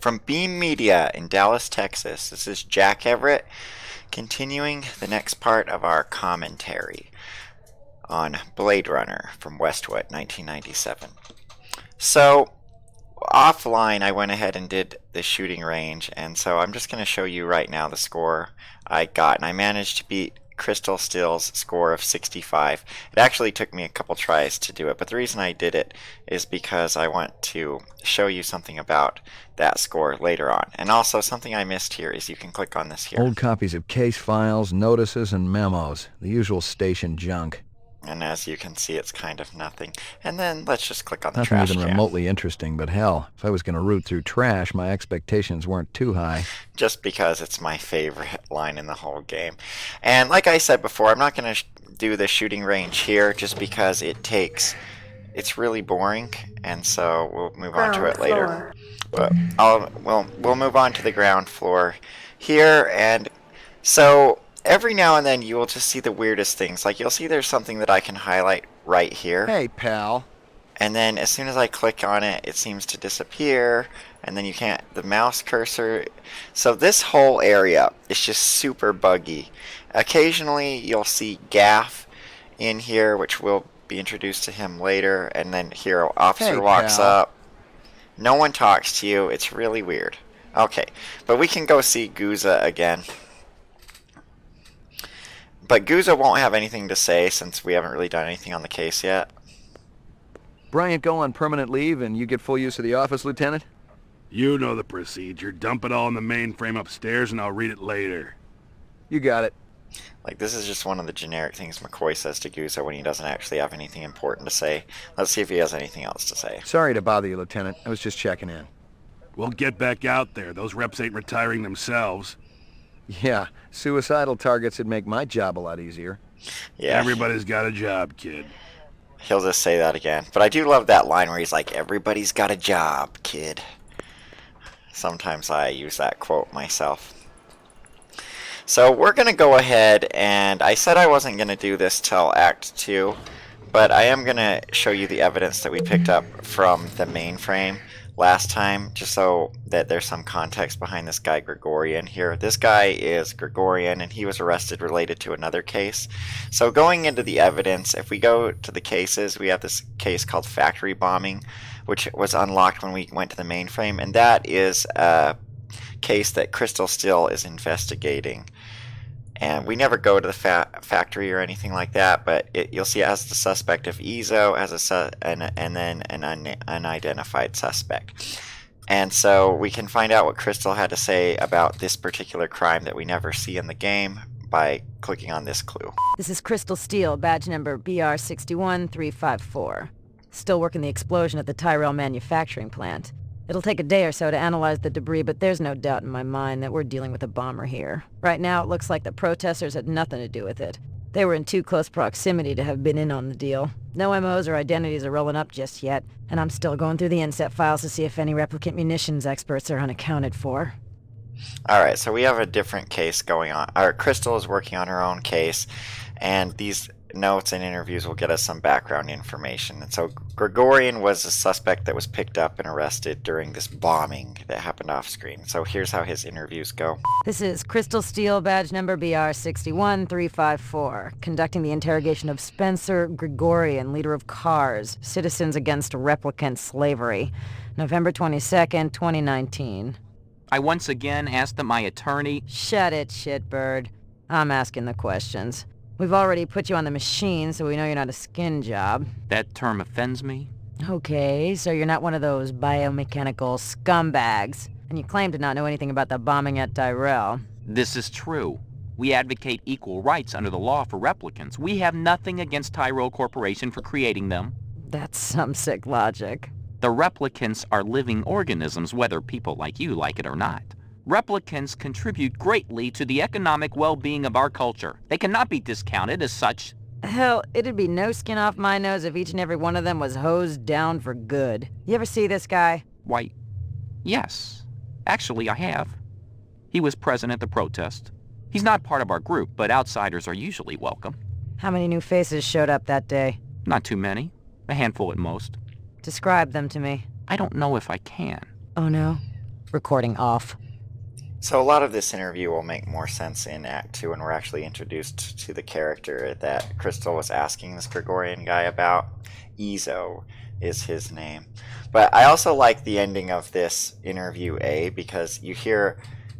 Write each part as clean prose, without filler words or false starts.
From Beam Media in Dallas, Texas, this is Jack Everett continuing the next part of our commentary on Blade Runner from Westwood, 1997. So, offline, I went ahead and did the shooting range, and so I'm just going to show you right now the score I got, and I managed to beat Crystal Steel's score of 65. It actually took me a couple tries to do it, but the reason I did it is because I want to show you something about that score later on. And also, something I missed here is you can click on this here. Old copies of case files, notices, and memos. The usual station junk. And as you can see, it's kind of nothing. And then let's just click on the Nothing trash even can. remotely interesting, but hell, if I was going to root through trash, my expectations weren't too high. Just because it's my favorite line in the whole game. And like I said before, I'm not going to do the shooting range here just because it's really boring, and so we'll move on to it later. But we'll move on to the ground floor here, and so every now and then you will just see the weirdest things. Like you'll see there's something that I can highlight right here. Hey, pal. And then as soon as I click on it, it seems to disappear. And then you can't, the mouse cursor. So this whole area is just super buggy. Occasionally you'll see Gaff in here, which will be introduced to him later. And then here, officer walks up. No one talks to you. It's really weird. Okay, but we can go see Guza again. But Guza won't have anything to say since we haven't really done anything on the case yet. Bryant go on permanent leave and you get full use of the office, Lieutenant? You know the procedure. Dump it all in the mainframe upstairs and I'll read it later. You got it. Like, this is just one of the generic things McCoy says to Guza when he doesn't actually have anything important to say. Let's see if he has anything else to say. Sorry to bother you, Lieutenant. I was just checking in. We'll get back out there. Those reps ain't retiring themselves. Yeah, suicidal targets would make my job a lot easier. Yeah. Everybody's got a job, kid. He'll just say that again. But I do love that line where he's like, everybody's got a job, kid. Sometimes I use that quote myself. So we're going to go ahead, and I said I wasn't going to do this till Act 2, but I am going to show you the evidence that we picked up from the mainframe last time, just so that there's some context behind this guy Gregorian here. This guy is Gregorian, and he was arrested related to another case. So going into the evidence, if we go to the cases, we have this case called Factory Bombing, which was unlocked when we went to the mainframe, and that is a case that Crystal Steel is investigating. And we never go to the factory or anything like that, but you'll see it has the suspect of Ezo as and then an unidentified suspect. And so we can find out what Crystal had to say about this particular crime that we never see in the game by clicking on this clue. This is Crystal Steel, badge number BR61354. Still working the explosion at the Tyrell manufacturing plant. It'll take a day or so to analyze the debris, but there's no doubt in my mind that we're dealing with a bomber here. Right now, it looks like the protesters had nothing to do with it. They were in too close proximity to have been in on the deal. No MOs or identities are rolling up just yet, and I'm still going through the INSET files to see if any replicant munitions experts are unaccounted for. Alright, so we have a different case going on. Crystal is working on her own case, and these notes and interviews will get us some background information. And so Gregorian was a suspect that was picked up and arrested during this bombing that happened off screen. So here's how his interviews go. This is Crystal Steel, badge number BR61354, conducting the interrogation of Spencer Gregorian, leader of CARS, Citizens Against Replicant Slavery, November 22nd, 2019. I once again asked that my attorney... Shut it, shitbird. I'm asking the questions. We've already put you on the machine, so we know you're not a skin job. That term offends me. Okay, so you're not one of those biomechanical scumbags, and you claim to not know anything about the bombing at Tyrell. This is true. We advocate equal rights under the law for replicants. We have nothing against Tyrell Corporation for creating them. That's some sick logic. The replicants are living organisms, whether people like you like it or not. Replicants contribute greatly to the economic well-being of our culture. They cannot be discounted as such. Hell, it'd be no skin off my nose if each and every one of them was hosed down for good. You ever see this guy? Why, yes. Actually, I have. He was present at the protest. He's not part of our group, but outsiders are usually welcome. How many new faces showed up that day? Not too many. A handful at most. Describe them to me. I don't know if I can. Oh no? Recording off. So a lot of this interview will make more sense in Act 2 when we're actually introduced to the character that Crystal was asking this Gregorian guy about. Izo is his name. But I also like the ending of this interview A because you hear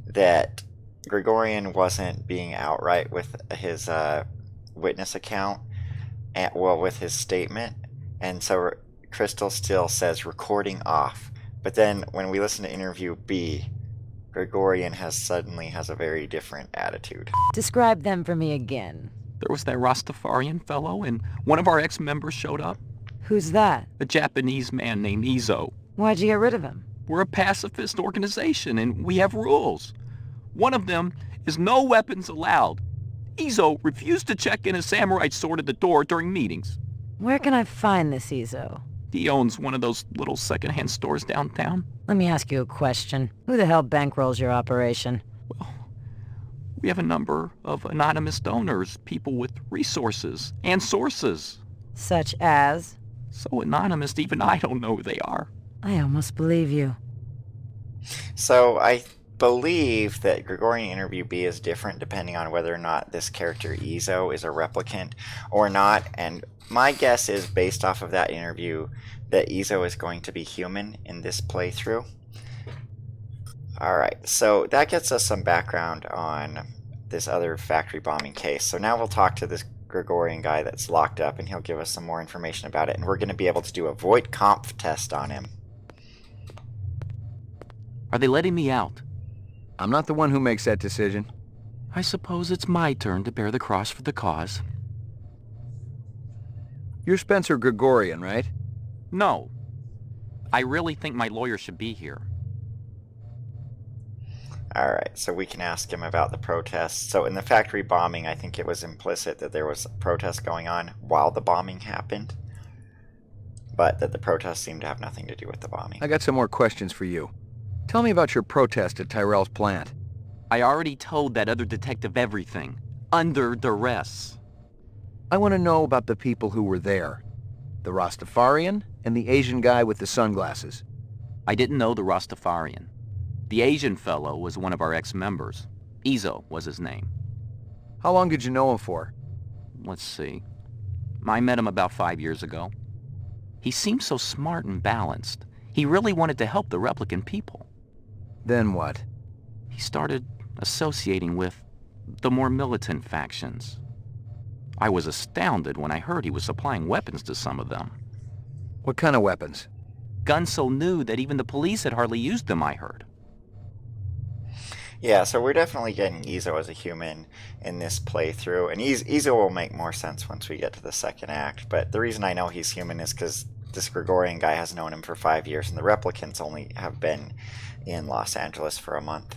that Gregorian wasn't being outright with his witness account, with his statement, and so Crystal still says recording off. But then when we listen to interview B, Gregorian suddenly has a very different attitude. Describe them for me again. There was that Rastafarian fellow, and one of our ex-members showed up. Who's that? A Japanese man named Izo. Why'd you get rid of him? We're a pacifist organization, and we have rules. One of them is no weapons allowed. Izo refused to check in a samurai sword at the door during meetings. Where can I find this Izo? He owns one of those little secondhand stores downtown. Let me ask you a question. Who the hell bankrolls your operation? Well, we have a number of anonymous donors, people with resources and sources. Such as? So anonymous, even I don't know who they are. I almost believe you. So I believe that Gregorian Interview B is different depending on whether or not this character Izo is a replicant or not, and my guess is, based off of that interview, that Izo is going to be human in this playthrough. Alright, so that gets us some background on this other factory bombing case. So now we'll talk to this Gregorian guy that's locked up, and he'll give us some more information about it, and we're going to be able to do a Voight-Kampff test on him. Are they letting me out? I'm not the one who makes that decision. I suppose it's my turn to bear the cross for the cause. You're Spencer Gregorian, right? No. I really think my lawyer should be here. Alright, so we can ask him about the protests. So in the factory bombing, I think it was implicit that there was a protest going on while the bombing happened, but that the protests seemed to have nothing to do with the bombing. I got some more questions for you. Tell me about your protest at Tyrell's plant. I already told that other detective everything. Under duress. I want to know about the people who were there. The Rastafarian and the Asian guy with the sunglasses. I didn't know the Rastafarian. The Asian fellow was one of our ex-members. Izo was his name. How long did you know him for? Let's see. I met him about 5 years ago. He seemed so smart and balanced. He really wanted to help the replicant people. Then what? He started associating with the more militant factions. I was astounded when I heard he was supplying weapons to some of them. What kind of weapons? Guns so new that even the police had hardly used them, I heard. Yeah, so we're definitely getting Izo as a human in this playthrough, and Izo will make more sense once we get to the second act, but the reason I know he's human is because this Gregorian guy has known him for 5 years, and the replicants only have been in Los Angeles for a month.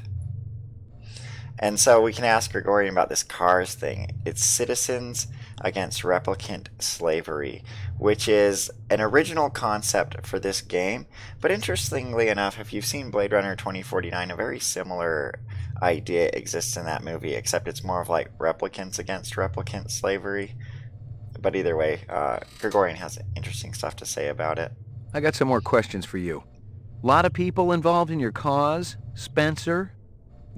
And so we can ask Gregorian about this CARS thing. It's Citizens Against Replicant Slavery, which is an original concept for this game. But interestingly enough, if you've seen Blade Runner 2049, a very similar idea exists in that movie, except it's more of like replicants against replicant slavery. But either way, Gregorian has interesting stuff to say about it. I got some more questions for you. Lot of people involved in your cause? Spencer?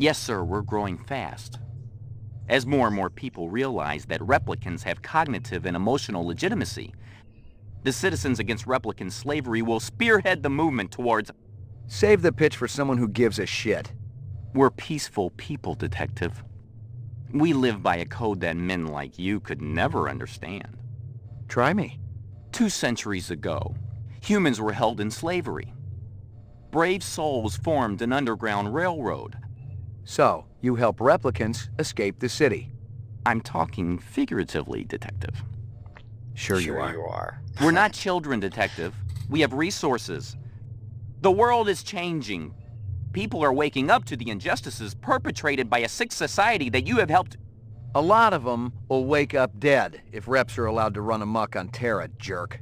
Yes, sir, we're growing fast. As more and more people realize that replicants have cognitive and emotional legitimacy, the Citizens Against Replicant Slavery will spearhead the movement towards... Save the pitch for someone who gives a shit. We're peaceful people, Detective. We live by a code that men like you could never understand. Try me. 2 centuries ago, humans were held in slavery. Brave souls formed an underground railroad. So, you help replicants escape the city. I'm talking figuratively, Detective. Sure you are. We're not children, Detective. We have resources. The world is changing. People are waking up to the injustices perpetrated by a sick society that you have helped... A lot of them will wake up dead if reps are allowed to run amok on Terra, jerk.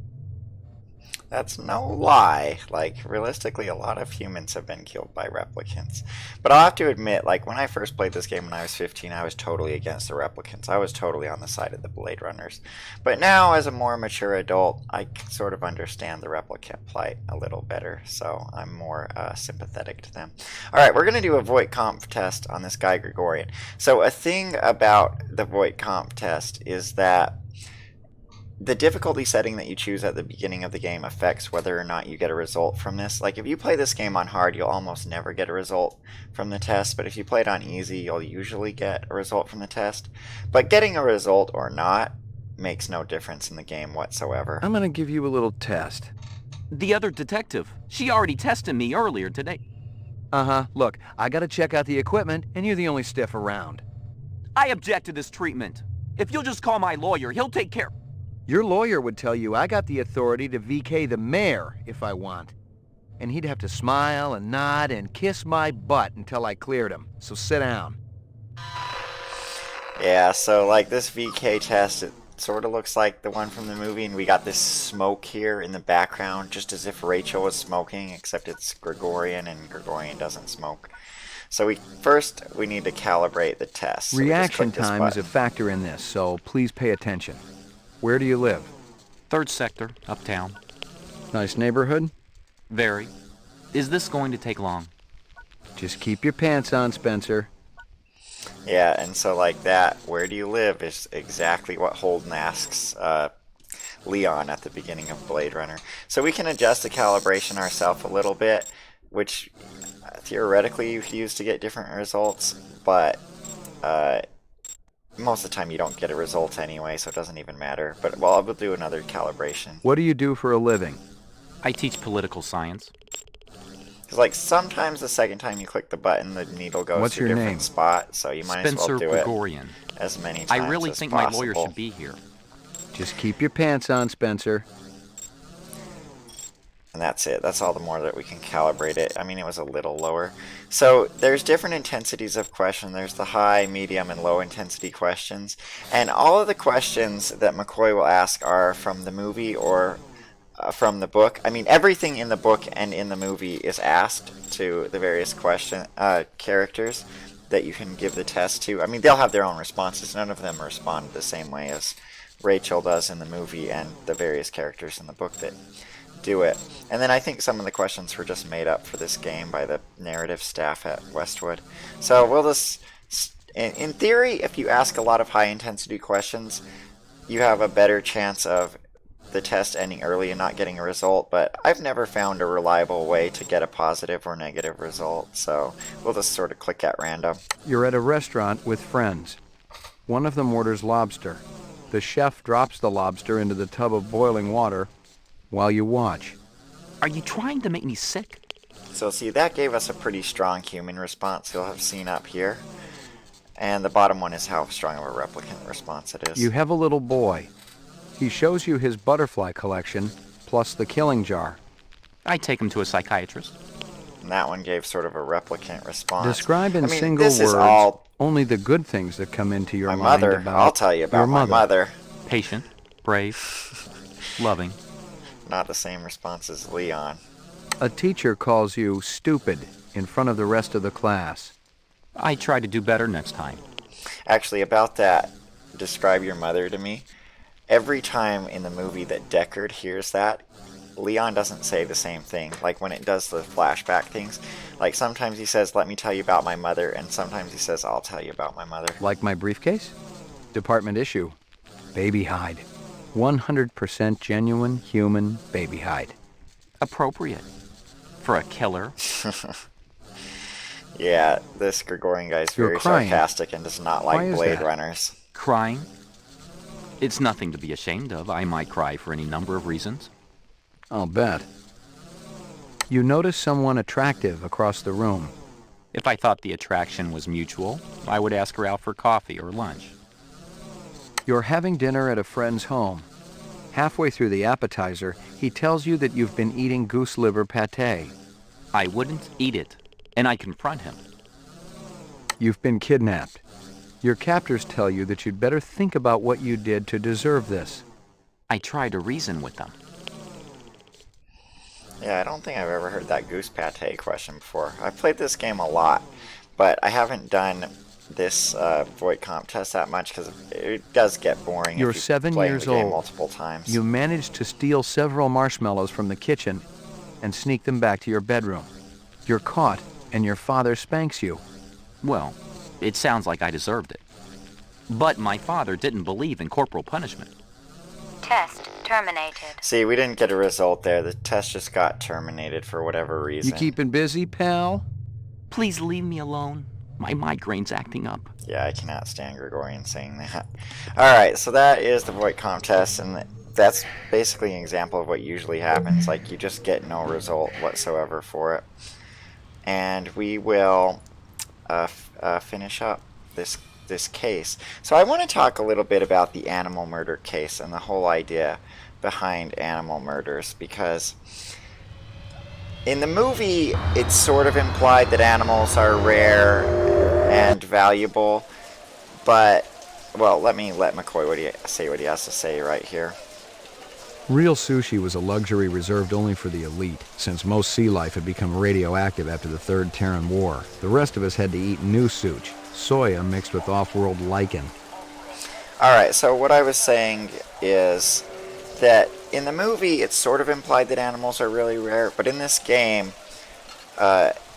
That's no lie. Like, realistically, a lot of humans have been killed by replicants. But I'll have to admit, like, when I first played this game when I was 15, I was totally against the replicants. I was totally on the side of the Blade Runners. But now, as a more mature adult, I sort of understand the replicant plight a little better, so I'm more sympathetic to them. Alright, we're going to do a Voight-Kampff test on this guy, Gregorian. So, a thing about the Voight-Kampff test is that the difficulty setting that you choose at the beginning of the game affects whether or not you get a result from this. Like, if you play this game on hard, you'll almost never get a result from the test, but if you play it on easy, you'll usually get a result from the test. But getting a result or not makes no difference in the game whatsoever. I'm gonna give you a little test. The other detective, she already tested me earlier today. Uh-huh. Look, I gotta check out the equipment, and you're the only stiff around. I object to this treatment. If you'll just call my lawyer, he'll take care... Your lawyer would tell you I got the authority to VK the mayor if I want. And he'd have to smile and nod and kiss my butt until I cleared him. So sit down. Yeah, so like this VK test, it sort of looks like the one from the movie, and we got this smoke here in the background, just as if Rachel was smoking, except it's Gregorian, and Gregorian doesn't smoke. So first we need to calibrate the test. So Reaction time is a factor in this, so please pay attention. Where do you live? 3rd sector, uptown. Nice neighborhood? Very. Is this going to take long? Just keep your pants on, Spencer. Yeah, and so like that, where do you live is exactly what Holden asks Leon at the beginning of Blade Runner. So we can adjust the calibration ourselves a little bit, which theoretically you could use to get different results, but most of the time you don't get a result anyway, so it doesn't even matter. But well, we'll do another calibration. What do you do for a living? I teach political science. Because like sometimes the second time you click the button, the needle goes What's to a your different name? spot, so you might as well Spencer do Gregorian. it as many times I really as think possible. my lawyer should be here. Just keep your pants on, Spencer. And that's it. That's all the more that we can calibrate it. I mean, it was a little lower. So there's different intensities of question. There's the high, medium, and low intensity questions. And all of the questions that McCoy will ask are from the movie or from the book. I mean, everything in the book and in the movie is asked to the various characters that you can give the test to. I mean, they'll have their own responses. None of them respond the same way as Rachel does in the movie and the various characters in the book that do it. And then I think some of the questions were just made up for this game by the narrative staff at Westwood. So we'll just, in theory, if you ask a lot of high intensity questions, you have a better chance of the test ending early and not getting a result, but I've never found a reliable way to get a positive or negative result, so we'll just sort of click at random. You're at a restaurant with friends. One of them orders lobster. The chef drops the lobster into the tub of boiling water while you watch. Are you trying to make me sick? So see, that gave us a pretty strong human response you'll have seen up here. And the bottom one is how strong of a replicant response it is. You have a little boy. He shows you his butterfly collection, plus the killing jar. I take him to a psychiatrist. And that one gave sort of a replicant response. Describe in I mean, single this words is all only the good things that come into your my mind mother. about I'll tell you about your my mother. Patient, brave, loving. Not the same response as Leon. A teacher calls you stupid in front of the rest of the class. I try to do better next time. Actually, about that, describe your mother to me. Every time in the movie that Deckard hears that, Leon doesn't say the same thing. Like when it does the flashback things, like sometimes he says, "Let me tell you about my mother," and sometimes he says, "I'll tell you about my mother." Like my briefcase? Department issue. Baby hide. 100% genuine human baby hide. Appropriate. For a killer. Yeah, this Gregorian guy is You're very crying. sarcastic and does not Why like is Blade that? Runners. Crying? It's nothing to be ashamed of. I might cry for any number of reasons. I'll bet. You notice someone attractive across the room. If I thought the attraction was mutual, I would ask her out for coffee or lunch. You're having dinner at a friend's home. Halfway through the appetizer, he tells you that you've been eating goose liver pâté. I wouldn't eat it, and I confront him. You've been kidnapped. Your captors tell you that you'd better think about what you did to deserve this. I try to reason with them. Yeah, I don't think I've ever heard that goose pate question before. I've played this game a lot, but I haven't done this Voight comp test that much because it does get boring You're if you 7 play years the game old. multiple times. You managed to steal several marshmallows from the kitchen and sneak them back to your bedroom. You're caught, and your father spanks you. Well, it sounds like I deserved it. But my father didn't believe in corporal punishment. Test terminated. See, we didn't get a result there. The test just got terminated for whatever reason. You keeping busy, pal? Please leave me alone. My migraine's acting up. Yeah, I cannot stand Gregorian saying that. Alright, so that is the Voight comp test, and that's basically an example of what usually happens. Like, you just get no result whatsoever for it. And we will finish up this case. So I want to talk a little bit about the animal murder case and the whole idea behind animal murders, because in the movie it's sort of implied that animals are rare and valuable, but, well, let me let McCoy what he has to say right here. Real sushi was a luxury reserved only for the elite, since most sea life had become radioactive after the Third Terran War. The rest of us had to eat new sushi, soya mixed with off-world lichen. Alright, so what I was saying is that in the movie it's sort of implied that animals are really rare, but in this game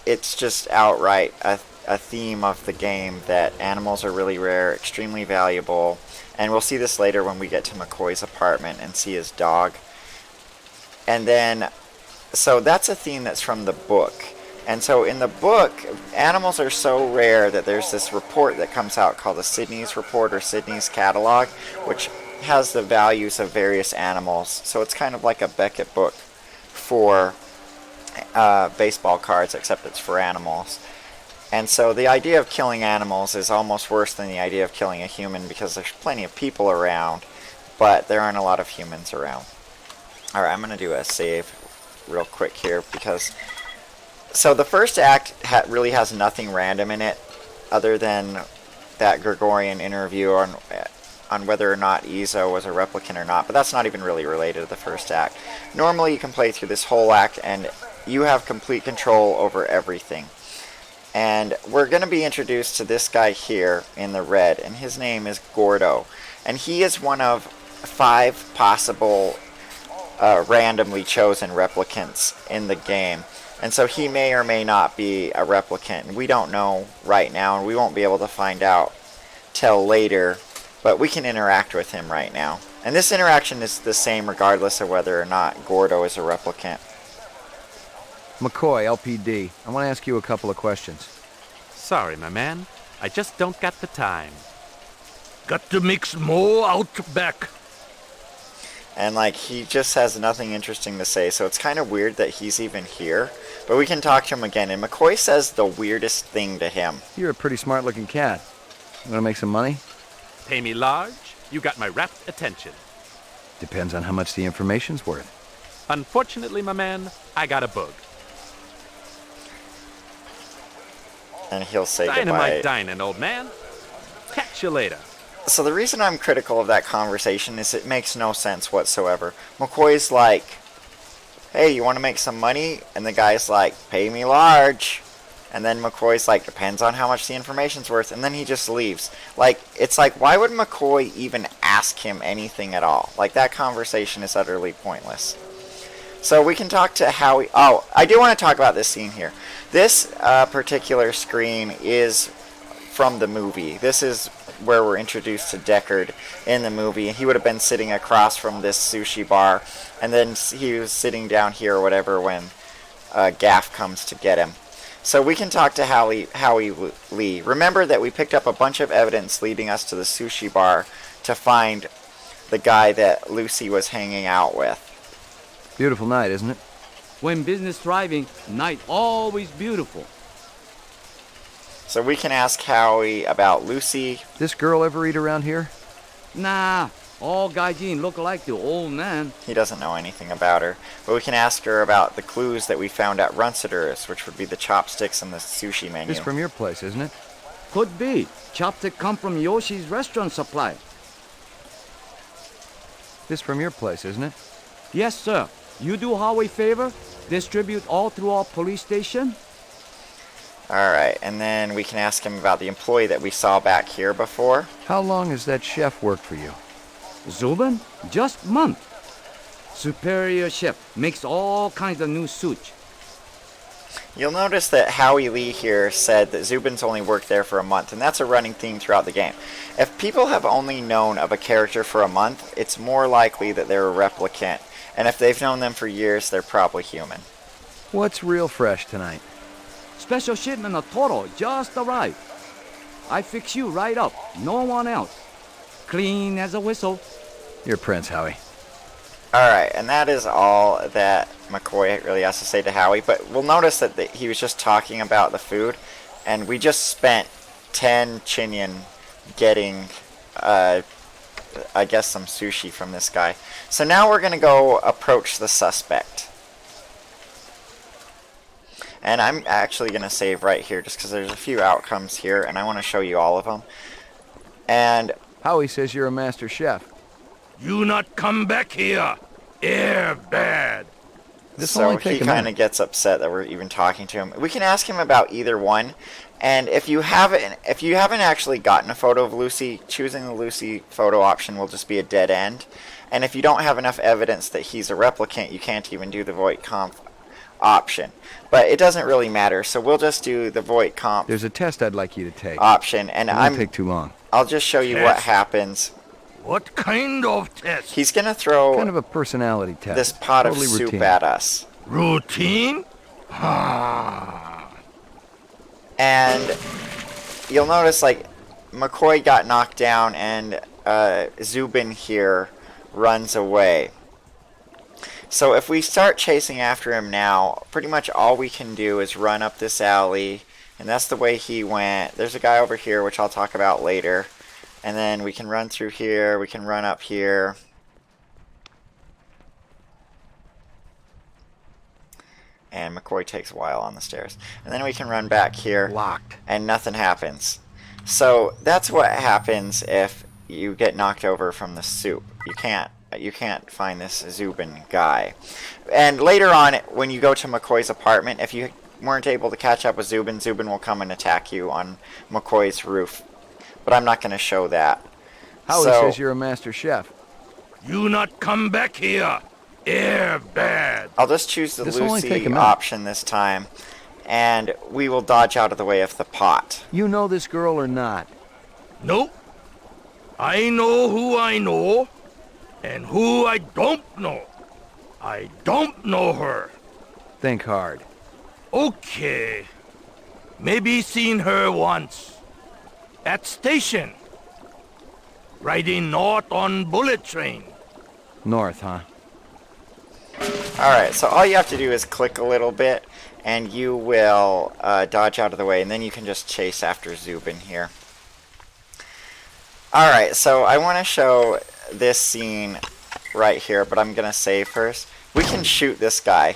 it's just outright a theme of the game that animals are really rare, extremely valuable, and we'll see this later when we get to McCoy's apartment and see his dog. And then, so that's a theme that's from the book. And so in the book, animals are so rare that there's this report that comes out called the Sidney's Report or Sidney's Catalog, which has the values of various animals. So it's kind of like a Beckett book for baseball cards, except it's for animals. And so the idea of killing animals is almost worse than the idea of killing a human, because there's plenty of people around, but there aren't a lot of humans around. Alright, I'm going to do a save real quick here, because... So the first act really has nothing random in it, other than that Gregorian interview on whether or not Izo was a replicant or not, but that's not even really related to the first act. Normally you can play through this whole act, and you have complete control over everything. And we're going to be introduced to this guy here in the red, and his name is Gordo. And he is one of 5 possible randomly chosen replicants in the game. And so he may or may not be a replicant. And we don't know right now, and we won't be able to find out till later, but we can interact with him right now. And this interaction is the same regardless of whether or not Gordo is a replicant. McCoy, LPD, I want to ask you a couple of questions. Sorry, my man. I just don't got the time. Got to mix more out back. And like, he just has nothing interesting to say, so it's kind of weird that he's even here. But we can talk to him again, and McCoy says the weirdest thing to him. You're a pretty smart-looking cat. You want to make some money? Pay me large, you got my rapt attention. Depends on how much the information's worth. Unfortunately, my man, I got a bug. And he'll say Dynamite goodbye. dining, old man. Catch you later. So the reason I'm critical of that conversation is it makes no sense whatsoever. McCoy's like, hey, you want to make some money? And the guy's like, pay me large. And then McCoy's like, depends on how much the information's worth. And then he just leaves. Like, it's like, why would McCoy even ask him anything at all? Like, that conversation is utterly pointless. So we can talk to Howie. Oh, I do want to talk about this scene here. This particular screen is from the movie. This is where we're introduced to Deckard in the movie. He would have been sitting across from this sushi bar, and then he was sitting down here or whatever when Gaff comes to get him. So we can talk to Howie Lee. Remember that we picked up a bunch of evidence leading us to the sushi bar to find the guy that Lucy was hanging out with. Beautiful night, isn't it? When business thriving, night always beautiful. So we can ask Howie about Lucy. This girl ever eat around here? Nah, all gaijin look like the old man. He doesn't know anything about her. But we can ask her about the clues that we found at Runciter's, which would be the chopsticks and the sushi menu. This from your place, isn't it? Could be. Chopstick come from Yoshi's restaurant supply. This from your place, isn't it? Yes, sir. You do Howie favor? Distribute all through our police station? Alright, and then we can ask him about the employee that we saw back here before. How long has that chef worked for you? Zubin? Just month. Superior chef makes all kinds of new sushi. You'll notice that Howie Lee here said that Zubin's only worked there for a month, and that's a running theme throughout the game. If people have only known of a character for a month, it's more likely that they're a replicant, and if they've known them for years, they're probably human. What's real fresh tonight? Special shipment of Toro just arrived. I fix you right up. No one else. Clean as a whistle. You're Prince, Howie. Alright, and that is all that McCoy really has to say to Howie, but we'll notice that he was just talking about the food, and we just spent 10 Chinian getting, I guess, some sushi from this guy. So now we're going to go approach the suspect. And I'm actually going to save right here, just because there's a few outcomes here, and I want to show you all of them. And Howie says you're a master chef. You not come back here. Air bad. This so only take he a kind of minute. gets upset that we're even talking to him. We can ask him about either one. And if you haven't actually gotten a photo of Lucy, choosing the Lucy photo option will just be a dead end. And if you don't have enough evidence that he's a replicant, you can't even do the Voight Comp option. But it doesn't really matter, so we'll just do the Voight Comp There's a test I'd like you to take. option. And It won't take too long. I'll just show you what Test? happens. What kind of test? He's going to throw Kind of a personality test. this pot Totally of soup routine. at us. Routine? Ah. And you'll notice, like, McCoy got knocked down and Zubin here runs away. So if we start chasing after him now, pretty much all we can do is run up this alley, and that's the way he went. There's a guy over here, which I'll talk about later. And then we can run through here, we can run up here. And McCoy takes a while on the stairs. And then we can run back here. Locked. And nothing happens. So that's what happens if you get knocked over from the soup. You can't find this Zubin guy. And later on, when you go to McCoy's apartment, if you weren't able to catch up with Zubin, Zubin will come and attack you on McCoy's roof. But I'm not going to show that. Howie So- says you're a master chef. You not come back here. Air bad. I'll just choose the This will only take Lucy a minute. option this time. And we will dodge out of the way of the pot. You know this girl or not? Nope. I know who I know, and who I don't know. I don't know her. Think hard. Okay. Maybe seen her once. At station. Riding north on bullet train. North, huh? Alright, so all you have to do is click a little bit, and you will dodge out of the way, and then you can just chase after Zubin here. Alright, so I want to show this scene right here, but I'm going to save first. We can shoot this guy.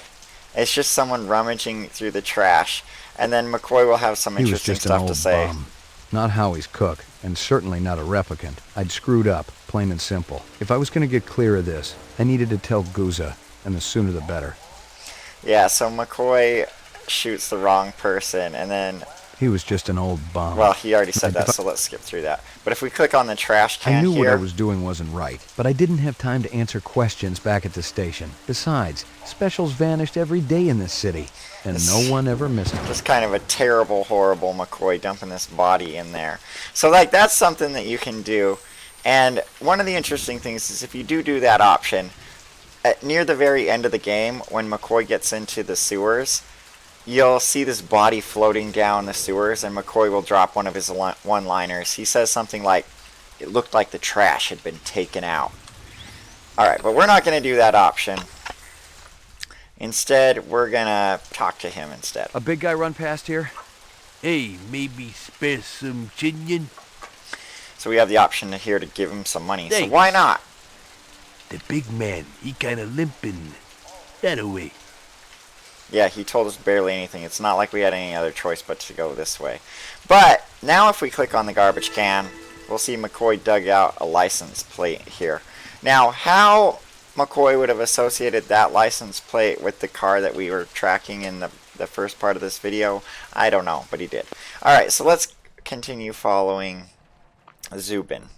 It's just someone rummaging through the trash, and then McCoy will have some He was interesting just an stuff old to say. bum. Not Howie's cook, and certainly not a replicant. I'd screwed up, plain and simple. If I was going to get clear of this, I needed to tell Guza, and the sooner the better. Yeah, so McCoy shoots the wrong person, and then, He was just an old bum. well, he already said that, so let's skip through that. But if we click on the trash can I knew here, what I was doing wasn't right, but I didn't have time to answer questions back at the station. Besides, specials vanished every day in this city, and no one ever missed them. just kind of a terrible, horrible McCoy dumping this body in there. So, like, that's something that you can do. And one of the interesting things is if you do that option, near the very end of the game, when McCoy gets into the sewers, you'll see this body floating down the sewers, and McCoy will drop one of his one-liners. He says something like, it looked like the trash had been taken out. Alright, but we're not going to do that option. Instead, we're going to talk to him instead. A big guy run past here? Hey, maybe spare some Chinian? So we have the option here to give him some money. So Thanks. why not? The big man, he kinda limping. That away. Yeah, he told us barely anything. It's not like we had any other choice but to go this way. But now if we click on the garbage can, we'll see McCoy dug out a license plate here. Now, how McCoy would have associated that license plate with the car that we were tracking in the first part of this video. I don't know, but he did. Alright, so let's continue following Zubin.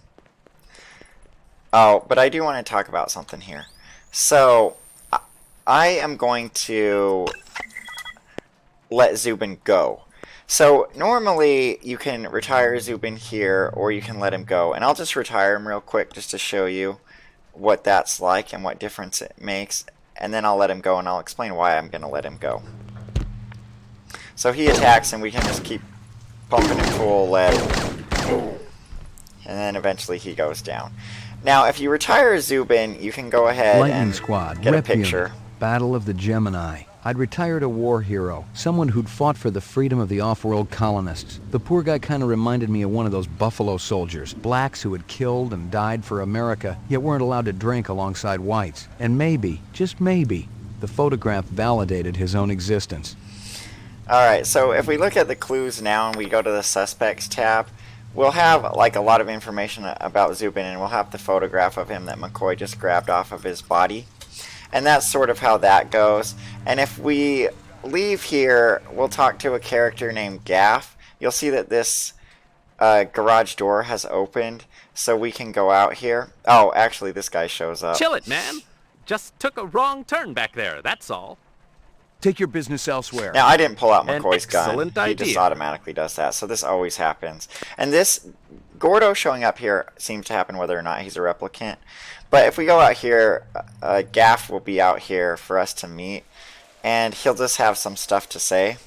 Oh, but I do want to talk about something here. So, I am going to let Zubin go. So, normally you can retire Zubin here, or you can let him go. And I'll just retire him real quick just to show you what that's like and what difference it makes. And then I'll let him go, and I'll explain why I'm going to let him go. So he attacks, and we can just keep pumping him full lead. And then eventually he goes down. Now, if you retire Zubin, you can go ahead Lightning and Squad, get a Rep picture. Unit, Battle of the Gemini. I'd retired a war hero, someone who'd fought for the freedom of the off-world colonists. The poor guy kind of reminded me of one of those Buffalo Soldiers, blacks who had killed and died for America, yet weren't allowed to drink alongside whites. And maybe, just maybe, the photograph validated his own existence. Alright, so if we look at the clues now and we go to the Suspects tab, we'll have like a lot of information about Zubin, and we'll have the photograph of him that McCoy just grabbed off of his body. And that's sort of how that goes. And if we leave here, we'll talk to a character named Gaff. You'll see that this garage door has opened, so we can go out here. Oh, actually, this guy shows up. Chill it, man. Just took a wrong turn back there, that's all. Take your business elsewhere. Now, I didn't pull out An McCoy's gun. excellent He just idea. automatically does that, so this always happens. And this, Gordo showing up here seems to happen whether or not he's a replicant. But if we go out here, Gaff will be out here for us to meet, and he'll just have some stuff to say.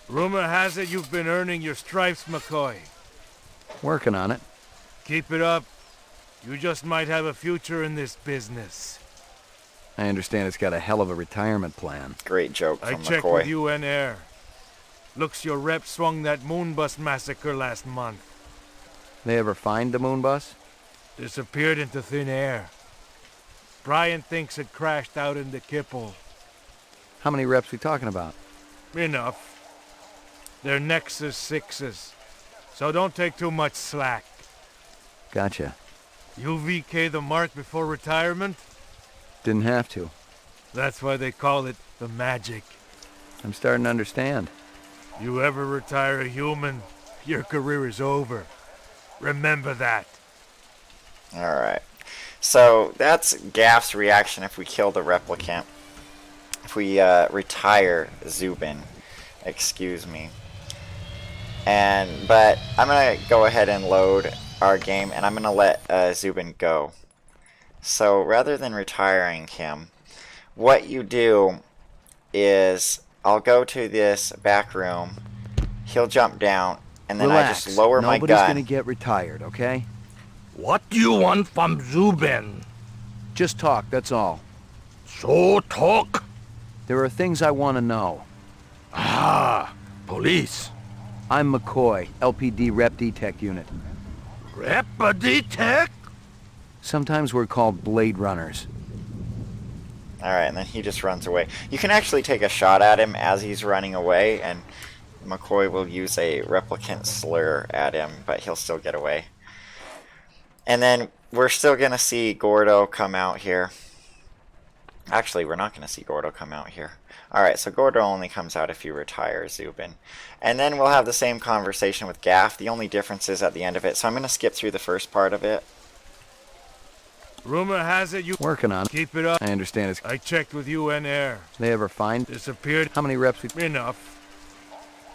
Rumor has it you've been earning your stripes, McCoy. Working on it. Keep it up. You just might have a future in this business. I understand it's got a hell of a retirement plan. Great joke I from checked with McCoy. UN Air. Looks your rep swung that Moonbus massacre last month. They ever find the moon bus? Disappeared into thin air. Brian thinks it crashed out in the Kipple. How many reps we talking about? Enough. They're Nexus 6s, so don't take too much slack. Gotcha. You VK the mark before retirement? Didn't have to. That's why they call it the magic. I'm starting to understand. You ever retire a human, your career is over. Remember that. Alright. So, that's Gaff's reaction if we kill the replicant. If we retire Zubin. Excuse me. But I'm going to go ahead and load our game, and I'm going to let Zubin go. So, rather than retiring him, what you do is, I'll go to this back room, he'll jump down, and then Relax. I just lower my Nobody's gun. gonna get retired, okay? What do you want from Zubin? Just talk, that's all. So talk. There are things I want to know. Ah, police. I'm McCoy, LPD Rep Detect Unit. Rep-a-detect? Sometimes we're called Blade Runners. Alright, and then he just runs away. You can actually take a shot at him as he's running away, and McCoy will use a replicant slur at him, but he'll still get away. And then we're still going to see Gordo come out here. Actually, we're not going to see Gordo come out here. Alright, so Gordo only comes out if you retire Zubin. And then we'll have the same conversation with Gaff. The only difference is at the end of it. So I'm going to skip through the first part of it. Rumor has it you Working on it. keep it up. I understand it's... I checked with UN Air. They ever find... Disappeared How many reps we... enough.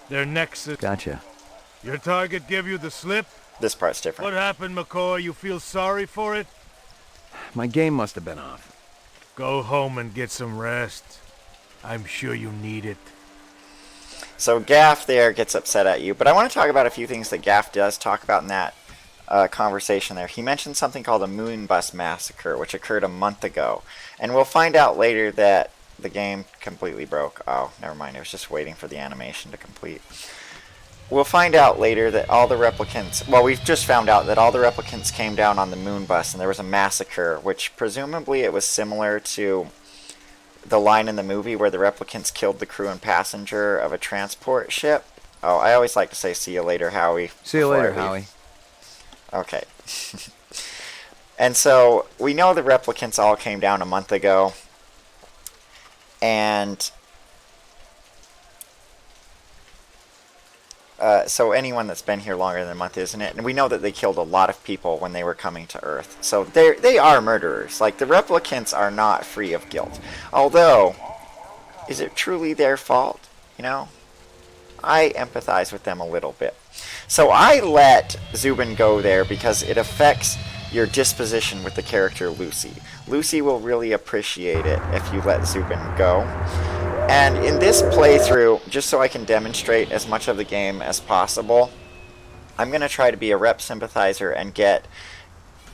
They're Nexus. Gotcha. Your target give you the slip? This part's different. What happened, McCoy? You feel sorry for it? My game must have been off. Go home and get some rest. I'm sure you need it. So Gaff there gets upset at you, but I want to talk about a few things that Gaff does talk about in that conversation there. He mentioned something called a Moonbus massacre, which occurred a month ago. And we'll find out later that the game completely broke. Oh, never mind. It was just waiting for the animation to complete. We'll find out later that all the replicants... Well, we've just found out that all the replicants came down on the Moonbus, and there was a massacre, which presumably it was similar to the line in the movie where the replicants killed the crew and passenger of a transport ship. Oh, I always like to say see you later, Howie. See you before I later, leave. Howie. Okay. And so we know the replicants all came down a month ago. And so anyone that's been here longer than a month, isn't it? And we know that they killed a lot of people when they were coming to Earth. So they are murderers. Like, the replicants are not free of guilt. Although, is it truly their fault? You know? I empathize with them a little bit. So I let Zubin go there because it affects your disposition with the character Lucy. Lucy will really appreciate it if you let Zubin go. And in this playthrough, just so I can demonstrate as much of the game as possible, I'm going to try to be a rep sympathizer and get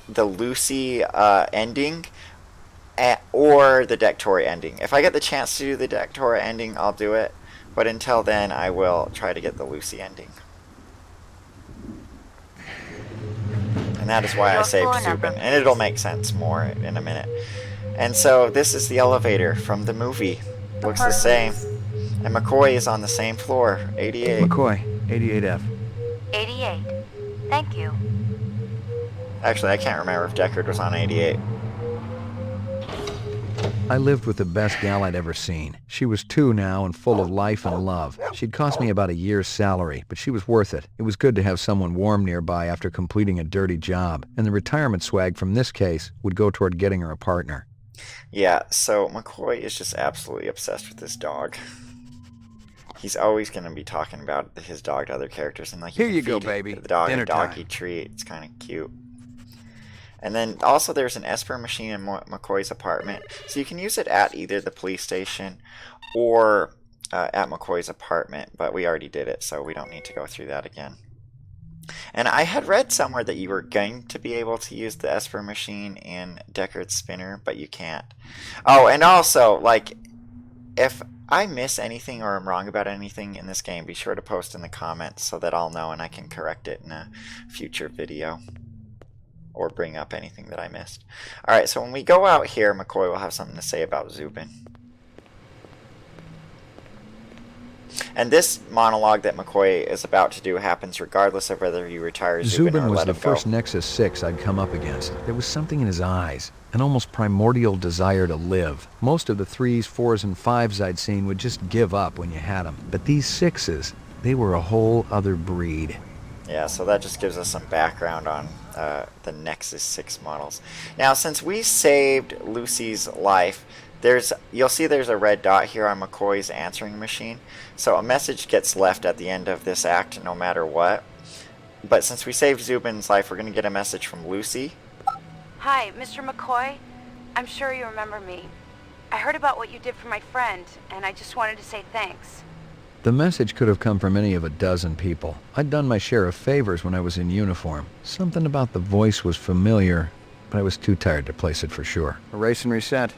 the Lucy ending or the Dectora ending. If I get the chance to do the Dectora ending, I'll do it. But until then, I will try to get the Lucy ending. And that is why I saved Zubin. And it'll make sense more in a minute. And so this is the elevator from the movie. Looks the same. And McCoy is on the same floor, 88. McCoy, 88F. 88. Thank you. Actually, I can't remember if Deckard was on 88. I lived with the best gal I'd ever seen. She was 2 now and full of life and love. She'd cost me about a year's salary, but she was worth it. It was good to have someone warm nearby after completing a dirty job, and the retirement swag from this case would go toward getting her a partner. Yeah, so McCoy is just absolutely obsessed with this dog. He's always going to be talking about his dog to other characters, and like, Here you can go, feed baby. the dog Dinner a doggy time. treat. It's kind of cute. And then also there's an Esper machine in McCoy's apartment, so you can use it at either the police station or at McCoy's apartment, but we already did it, so we don't need to go through that again. And I had read somewhere that you were going to be able to use the Esper machine in Deckard's spinner, but you can't. Oh, and also, like, if I miss anything or am wrong about anything in this game, be sure to post in the comments so that I'll know and I can correct it in a future video. Or bring up anything that I missed. Alright, so when we go out here, McCoy will have something to say about Zubin. And this monologue that McCoy is about to do happens regardless of whether you retire Zubin or Zubin was let the him go. first Nexus 6 I'd come up against. There was something in his eyes, an almost primordial desire to live. Most of the 3s, 4s, and 5s I'd seen would just give up when you had them. But these 6s, they were a whole other breed. Yeah, so that just gives us some background on the Nexus 6 models. Now, since we saved Lucy's life, you'll see there's a red dot here on McCoy's answering machine. So a message gets left at the end of this act no matter what. But since we saved Zubin's life, we're going to get a message from Lucy. Hi, Mr. McCoy. I'm sure you remember me. I heard about what you did for my friend, and I just wanted to say thanks. The message could have come from any of a dozen people. I'd done my share of favors when I was in uniform. Something about the voice was familiar, but I was too tired to place it for sure. Erase and reset.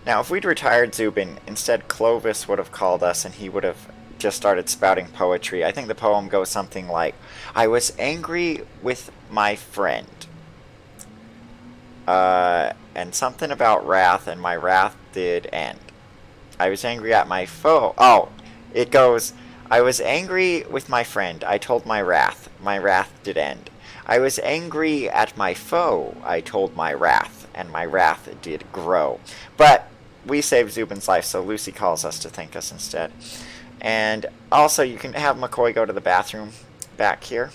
Now, if we'd retired Zubin, instead Clovis would have called us and he would have just started spouting poetry. I think the poem goes something like, I was angry with my friend. And something about wrath, and my wrath did end. I was angry at my foe. Oh, it goes, I was angry with my friend. I told my wrath. My wrath did end. I was angry at my foe. I told my wrath, and my wrath did grow. But we saved Zubin's life, so Lucy calls us to thank us instead. And also, you can have McCoy go to the bathroom back here.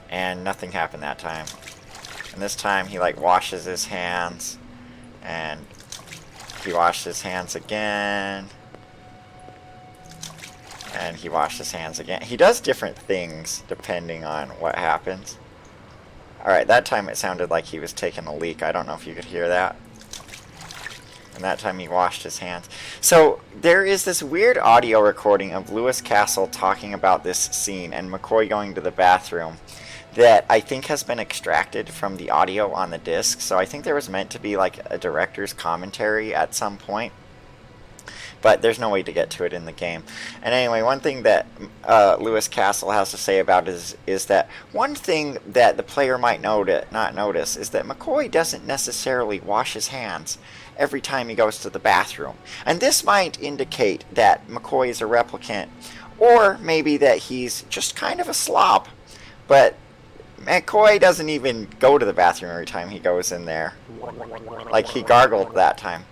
And nothing happened that time. And this time, he like washes his hands. And he washed his hands again. And he washed his hands again. He does different things depending on what happens. Alright, that time it sounded like he was taking a leak. I don't know if you could hear that. And that time he washed his hands. So there is this weird audio recording of Lewis Castle talking about this scene and McCoy going to the bathroom that I think has been extracted from the audio on the disc. So I think there was meant to be like a director's commentary at some point. But there's no way to get to it in the game. And anyway, one thing that Lewis Castle has to say about it is that one thing that the player might not notice is that McCoy doesn't necessarily wash his hands every time he goes to the bathroom. And this might indicate that McCoy is a replicant, Or maybe that he's just kind of a slob. But McCoy doesn't even go to the bathroom every time he goes in there. Like he gargled that time.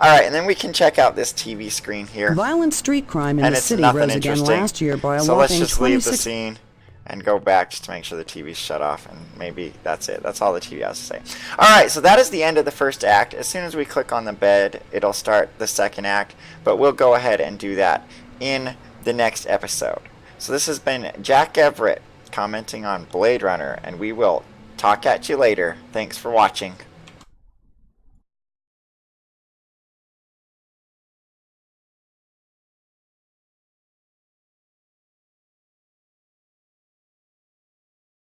Alright, and then we can check out this TV screen here. Violent street crime in And the it's city nothing rose again interesting. last year by a So let's whopping just leave the 26. scene and go back just to make sure the TV's shut off, and maybe that's it. That's all the TV has to say. Alright, so that is the end of the first act. As soon as we click on the bed, it'll start the second act, but we'll go ahead and do that in the next episode. So this has been Jack Everett commenting on Blade Runner, and we will talk at you later. Thanks for watching.